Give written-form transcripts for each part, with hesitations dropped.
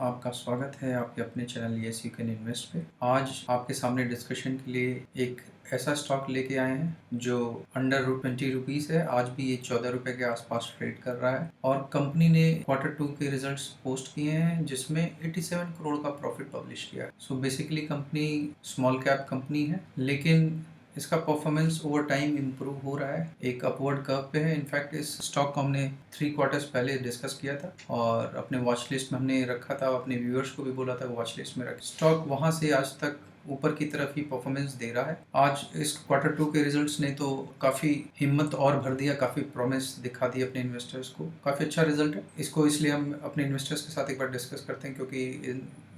आपका स्वागत है आपके अपने channel yes you can invest पे। आज आपके सामने डिस्कशन के लिए एक ऐसा स्टॉक लेके आए हैं जो अंडर 20 रुपीज़ है। आज भी ये 14 रुपए के आसपास ट्रेड कर रहा है और कंपनी ने Q2 के रिजल्ट्स पोस्ट किए हैं जिसमें 87 करोड़ का प्रॉफिट पब्लिश किया है। So basically company small cap company है, लेकिन इसका परफॉर्मेंस ओवर टाइम इम्प्रूव हो रहा है, एक अपवर्ड कर्व पे है। इनफैक्ट इस स्टॉक को हमने 3 क्वार्टर्स पहले डिस्कस किया था और अपने वॉच लिस्ट में हमने रखा था, अपने व्यूअर्स को भी बोला था वॉच लिस्ट में रख। स्टॉक वहां से आज तक ऊपर की तरफ ही परफॉर्मेंस दे रहा है। आज इस Q2 के रिजल्ट्स ने तो काफ़ी हिम्मत और भर दिया, काफ़ी प्रॉमिस दिखा दी अपने इन्वेस्टर्स को। काफ़ी अच्छा रिजल्ट है। इसको इसलिए हम अपने इन्वेस्टर्स के साथ एक बार डिस्कस करते हैं क्योंकि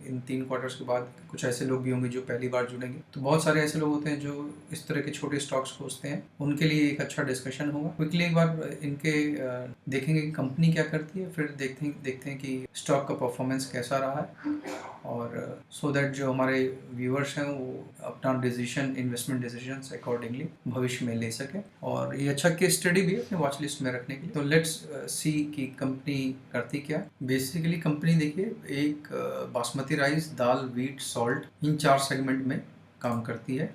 इन 3 क्वार्टर्स के बाद कुछ ऐसे लोग भी होंगे जो पहली बार जुड़ेंगे। तो बहुत सारे ऐसे लोग होते हैं जो इस तरह के छोटे स्टॉक्स खोजते हैं, उनके लिए एक अच्छा डिस्कशन होगा। क्विकली एक बार इनके देखेंगे कि कंपनी क्या करती है, फिर देखते हैं कि स्टॉक का परफॉर्मेंस कैसा रहा है और सो दैट जो हमारे व्यूअर्स हैं वो अपना डिसीजन, इन्वेस्टमेंट डिसीजन अकॉर्डिंगली भविष्य में ले सकें। और ये अच्छा केस स्टडी भी है अपने वॉच लिस्ट में रखने के लिए। तो लेट्स सी कि कंपनी करती क्या। बेसिकली कंपनी देखिए एक बासमती राइस, दाल, व्हीट, सॉल्ट, इन 4 सेगमेंट में काम करती है।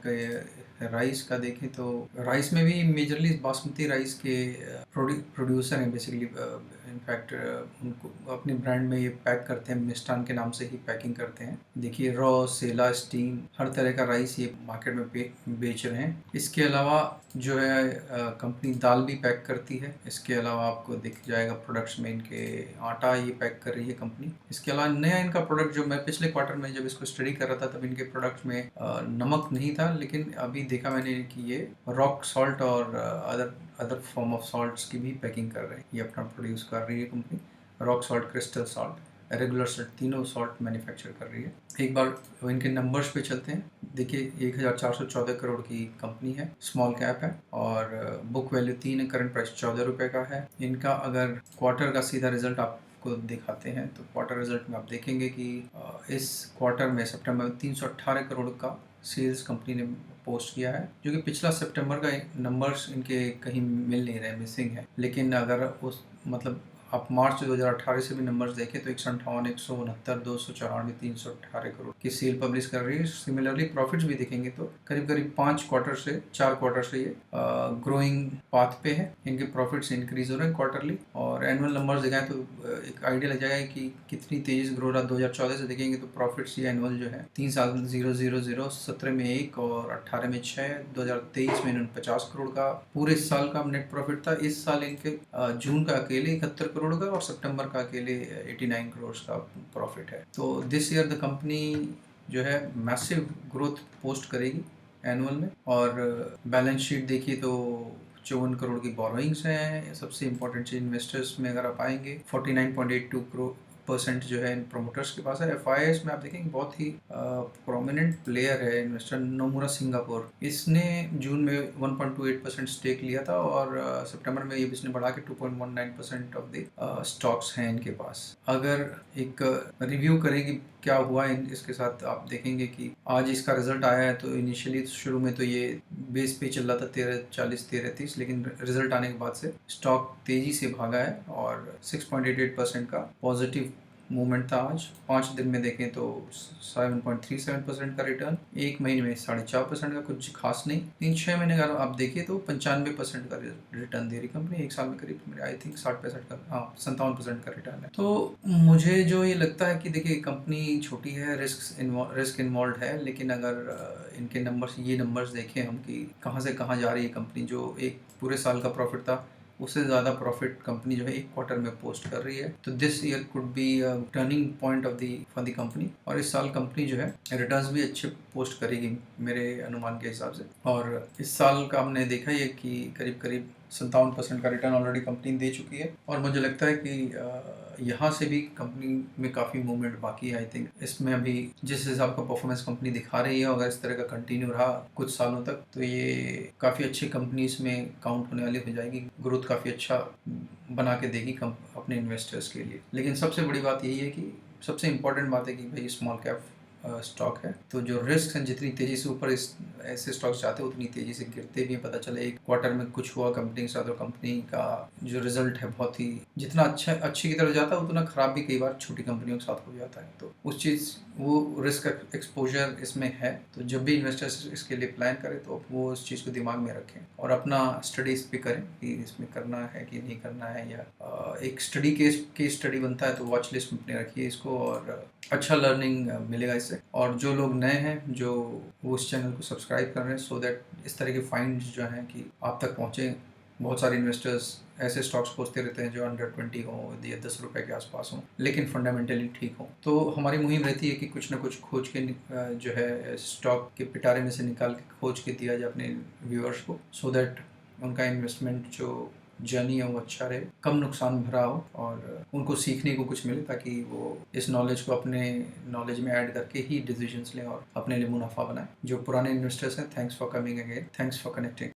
राइस का देखें तो राइस में भी मेजरली बासमती राइस के प्रोड्यूसर हैं बेसिकली। इनफैक्ट उनको अपने ब्रांड में ये पैक करते हैं, मिष्ठान के नाम से ही पैकिंग करते हैं। देखिए रॉ, सेला, स्टीम, हर तरह का राइस ये मार्केट में बेच रहे हैं। इसके अलावा जो है कंपनी दाल भी पैक करती है। इसके अलावा आपको दिख जाएगा प्रोडक्ट्स में इनके आटा ये पैक कर रही है कंपनी। इसके अलावा नया इनका प्रोडक्ट जो मैं पिछले क्वार्टर में जब इसको स्टडी कर रहा था तब इनके प्रोडक्ट में नमक नहीं था, लेकिन अभी देखा मैंने कि ये रॉक सॉल्ट और अदर फॉर्म ऑफ सॉल्ट्स की भी पैकिंग कर रहे हैं। ये अपना प्रोड्यूस कर रही है company. Rock salt, crystal salt, regular salt, तीनों सॉल्ट मैन्युफैक्चर कर रही है। एक बार इनके नंबर्स पे चलते हैं। देखिए 1414 करोड़ की कंपनी है, स्मॉल कैप है और बुक वैल्यू 3 है, करंट प्राइस 14 रुपए का है। इनका अगर क्वार्टर का सीधा रिजल्ट आपको दिखाते हैं तो क्वार्टर रिजल्ट में आप देखेंगे कि इस क्वार्टर में सितंबर में 318 करोड़ का सेल्स कंपनी ने पोस्ट किया है, जो कि पिछला सितंबर का नंबर्स इनके कहीं मिल नहीं रहे, मिसिंग है। लेकिन अगर उस मतलब आप मार्च 2018 से भी नंबर्स देखें तो 158, 169, 294, 318 करोड़ की सेल पब्लिश कर रही है। सिमिलरली प्रॉफिट्स भी देखेंगे तो करीब करीब 4 क्वार्टर से ये ग्रोइंग पाथ पे है। इनके प्रॉफिट्स इंक्रीज हो रहे हैं क्वार्टरली और एनुअल नंबर्स दिखाएं तो एक आइडिया लग जाएगा कि कितनी तेज ग्रो रहा। 2014 से देखेंगे तो प्रॉफिट्स ये एनुअल जो है 3 साल में 000, 17 में 1 और 18 में 6, 2023 में इन्होंने 50 करोड़ का पूरे साल का नेट प्रॉफिट था। इस साल इनके जून का अकेले 71 करोड़ का और सितंबर का अकेले 89 करोड़ का प्रॉफिट है। तो दिस ईयर द कंपनी जो है मैसिव ग्रोथ पोस्ट करेगी एनुअल में। और बैलेंस शीट देखिए तो 54 करोड़ की बोरोइंग्स हैं। सबसे इंपॉर्टेंट चीज इन्वेस्टर्स में अगर आप आएंगे 49.82% जो है इन प्रोमोटर्स के पास है। एफआईएस में आप देखेंगे बहुत ही प्रोमिनेंट प्लेयर है इन्वेस्टर, नोमुरा सिंगापुर। इसने जून में 1.28% स्टेक लिया था और सितंबर में ये इसने बढ़ा के 2.19% ऑफ द स्टॉक्स हैं इनके पास। अगर एक रिव्यू करेगी क्या हुआ इसके साथ, आप देखेंगे कि आज इसका रिजल्ट आया है तो इनिशियली शुरू में तो ये बेस पे चल रहा था 1340, 1330, लेकिन रिजल्ट आने के बाद से स्टॉक तेजी से भागा है और 6.88% का पॉजिटिव मूवमेंट था। आज 5 दिन में देखें तो 7.37% का रिटर्न, एक महीने में 4.5% का, कुछ खास नहीं। 3-6 महीने का आप देखिए तो 95% का रिटर्न दे रही कंपनी। एक साल में करीब आई थिंक 60-65 का, हाँ 57% का रिटर्न है। तो मुझे जो ये लगता है कि देखिए कंपनी छोटी है, रिस्क इन्वॉल्व है, लेकिन अगर इनके नंबर्स देखें हम कि कहाँ से कहाँ जा रही है कंपनी। जो एक पूरे साल का प्रॉफिट था उससे ज़्यादा प्रॉफिट कंपनी जो है एक क्वार्टर में पोस्ट कर रही है। तो this year could be turning point for the company और इस साल कंपनी जो है रिटर्न्स भी अच्छे पोस्ट करेगी मेरे अनुमान के हिसाब से। और इस साल का हमने देखा ही है कि करीब करीब 57% का रिटर्न ऑलरेडी कंपनी दे चुकी है और मुझे लगता है कि यहाँ से भी कंपनी में काफ़ी मूवमेंट बाकी है। आई थिंक इसमें अभी जिस हिसाब का परफॉर्मेंस कंपनी दिखा रही है, अगर इस तरह का कंटिन्यू रहा कुछ सालों तक तो ये काफ़ी अच्छी कंपनी इसमें काउंट होने वाली हो जाएगी। ग्रोथ काफ़ी अच्छा बना के देगी अपने इन्वेस्टर्स के लिए। लेकिन सबसे बड़ी बात यही है कि सबसे इम्पोर्टेंट बात है कि भाई स्मॉल कैप स्टॉक है। तो जो रिस्क हैं, जितनी तेज़ी से ऊपर इस ऐसे स्टॉक्स जाते हैं उतनी तेज़ी से गिरते भी हैं। पता चले एक क्वार्टर में कुछ हुआ कंपनी के साथ, और कंपनी का जो रिजल्ट है बहुत ही, जितना अच्छी की तरफ जाता है उतना ख़राब भी कई बार छोटी कंपनियों के साथ हो जाता है। तो उस चीज़ वो रिस्क एक्सपोजर इसमें है। तो जब भी इन्वेस्टर्स इसके लिए प्लान करें तो वो उस चीज़ को दिमाग में रखें और अपना स्टडीज़ भी करें कि इसमें करना है कि नहीं करना है। या एक केस स्टडी बनता है तो वॉच लिस्ट में अपने रखिए इसको, और अच्छा लर्निंग मिलेगा इससे। और जो लोग नए हैं जो वो इस चैनल को सब्सक्राइब कर रहे हैं, सो दैट इस तरह के फाइंड्स जो हैं कि आप तक पहुँचे। बहुत सारे इन्वेस्टर्स ऐसे स्टॉक्स खोजते रहते हैं जो अंडर 20 हों या 10 रुपए के आसपास हों, लेकिन फंडामेंटली ठीक हों। तो हमारी मुहिम रहती है कि कुछ ना कुछ खोज के जो है स्टॉक के पिटारे में से निकाल के खोज के दिया जाए अपने व्यूअर्स को, सो दैट उनका इन्वेस्टमेंट जो जर्नी है वो अच्छा रहे, कम नुकसान भरा हो, और उनको सीखने को कुछ मिले, ताकि वो इस नॉलेज को अपने नॉलेज में ऐड करके ही डिसीजंस लें और अपने लिए मुनाफा बनाएं। जो पुराने इन्वेस्टर्स हैं, thanks for coming again, thanks for connecting.